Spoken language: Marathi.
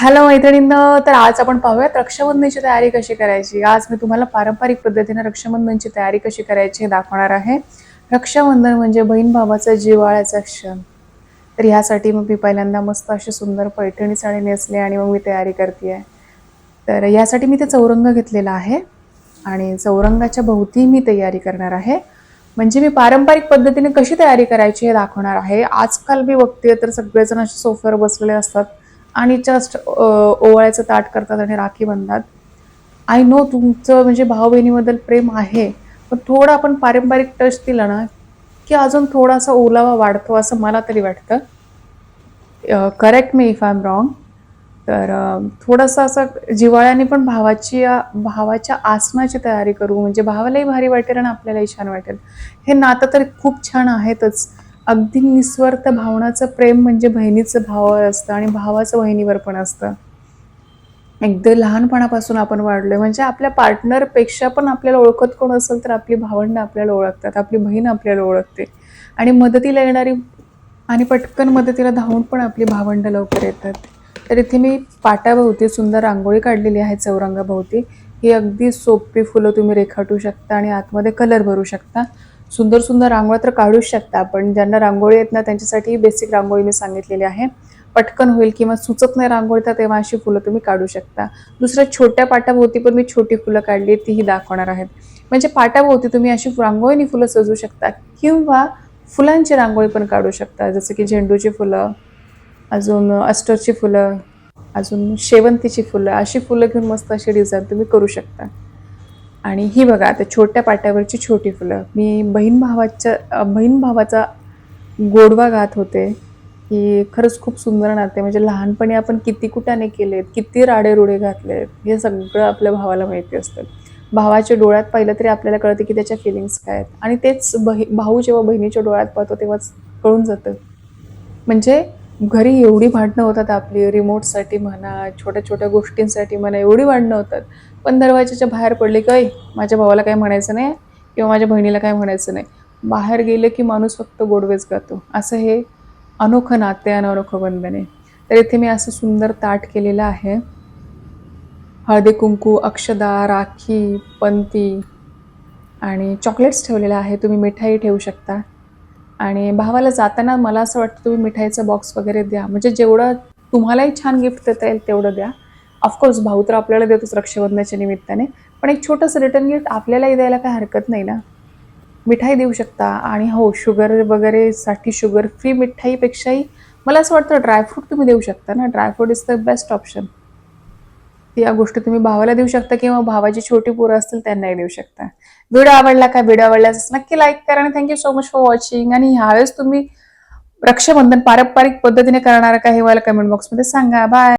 हॅलो मैत्रिणींनो, तर आज आपण पाहूयात रक्षाबंधनाची तयारी कशी करायची. आज मी तुम्हाला पारंपरिक पद्धतीने रक्षाबंधनची तयारी कशी करायची हे दाखवणार आहे. रक्षाबंधन म्हणजे बहीण भावाचा जिव्हाळ्याचा क्षण. तर ह्यासाठी मग मी पहिल्यांदा मस्त अशी सुंदर पैठणी साडी नेसली आणि मग मी तयारी करते. तर यासाठी मी ते चौरंग घेतलेला आहे आणि चौरंगाच्या भोवती मी तयारी करणार आहे. म्हणजे मी पारंपरिक पद्धतीने कशी तयारी करायची हे दाखवणार आहे. आजकाल मी बघते तर सगळेजण असे सोफ्यावर बसलेले असतात आणि जस्ट ओवाळ्याचं ताट करतात आणि राखी बांधतात. आय नो तुमचं म्हणजे भाऊ बहिणीबद्दल प्रेम आहे, पण थोडं आपण पारंपरिक टच दिला ना, की अजून थोडासा ओलावा वाढतो असं मला तरी वाटतं. Correct me if I am wrong. तर थोडंसं असं जिव्हाळ्याने पण भावाच्या आसनाची तयारी करू, म्हणजे भावालाही भारी वाटेल आणि आपल्यालाही छान वाटेल. हे नातं तर खूप छान आहेतच. अगदी निस्वार्थ भावनाचं प्रेम म्हणजे बहिणीचं भावावर असतं आणि भावाचं बहिणीवर पण असतं. एकदा लहानपणापासून आपण वाढलोय म्हणजे आपल्या पार्टनरपेक्षा पण आपल्याला ओळखत कोण असेल तर आपली भावंडं आपल्याला ओळखतात, आपली बहीण आपल्याला ओळखते आणि मदतीला येणारी आणि पटकन मदतीला धावून पण आपली भावंडं लवकर येतात. तर इथे मी पाटाभोवती सुंदर रांगोळी काढलेली आहे चौरंगाभोवती. ही अगदी सोपी फुलं तुम्ही रेखाटू शकता आणि आतमध्ये कलर भरू शकता. सुंदर सुंदर रांगोळ्या तर काढूच शकता आपण. ज्यांना रांगोळी येत ना त्यांच्यासाठी बेसिक रांगोळी मी सांगितलेली आहे. पटकन होईल किंवा सुचत नाही रांगोळी तर तेव्हा अशी फुलं तुम्ही काढू शकता. दुसऱ्या छोट्या पाटाभोवती पण मी छोटी फुलं काढली तीही दाखवणार आहेत. म्हणजे पाटाभोवती तुम्ही अशी रांगोळीनी फुलं सजवू शकता किंवा फुलांची रांगोळी पण काढू शकता. जसं की झेंडूची फुलं, अजून अष्टरची फुलं, अजून शेवंतीची फुलं, अशी फुलं घेऊन मस्त अशी डिझाईन तुम्ही करू शकता. आणि ही बघा आता छोट्या पाट्यावरची छोटी फुलं. मी बहीण भावाचा गोडवा गात होते, की खरंच खूप सुंदर नाते म्हणजे लहानपणी आपण किती कुटाणे केलेत, किती राडे-रुडे घातलेत, हे सगळं आपल्या भावाला माहिती असतं. भावाच्या डोळ्यात पाहिलं तरी आपल्याला कळतं, की त्याच्या फीलिंग्स काय आहेत आणि तेच भाऊ जेव्हा बहिणीच्या डोळ्यात पाहतो तेव्हाच कळून जातं. म्हणजे घरी एवढी भांडणं होतात आपली रिमोटसाठी म्हणा, छोट्या-छोट्या गोष्टींसाठी म्हणा, एवढी भांडणं होतात. पण दरवाजाच्या बाहेर पडले की "ऐ माझ्या भावाला काही म्हणायचं नाही किंवा माझ्या बहिणीला काही म्हणायचं नाही." बाहेर गेलं की माणूस फक्त गोडवेच गातो. असं हे अनोखं नाते आणि अनोखं बंधन आहे. तर इथे मी असं सुंदर ताट केलेलं आहे. हळदी-कुंकू, अक्षदा, राखी, पंती आणि चॉकलेट्स ठेवलेलं आहे. तुम्ही मिठाई ठेवू शकता. आणि भावाला जाताना मला असं वाटतं तुम्ही मिठाईचा बॉक्स वगैरे द्या. म्हणजे जेवढं तुम्हालाही छान गिफ्ट देता येईल तेवढं द्या. ऑफकोर्स भाऊ तर आपल्याला देतोच रक्षाबंधनाच्या निमित्ताने. पण एक छोटंसं रिटर्न गिफ्ट आपल्यालाही द्यायला काही हरकत नाही ना. मिठाई देऊ शकता आणि हो शुगर वगैरेसाठी शुगर फ्री मिठाईपेक्षाही मला असं वाटतं ड्रायफ्रूट तुम्ही देऊ शकता ना. Dry fruit is the best option. या गोष्टी तुम्ही भावाला देऊ शकता किंवा भावाची छोटी पोरं असतील त्यांनाही देऊ शकता. व्हिडिओ आवडला का? व्हिडिओ आवडल्यास नक्की लाईक करा आणि thank so much for watching. आणि ह्यावेळेस तुम्ही रक्षाबंधन पारंपरिक पद्धतीने करणार का हे मला कमेंट बॉक्समध्ये सांगा. बाय.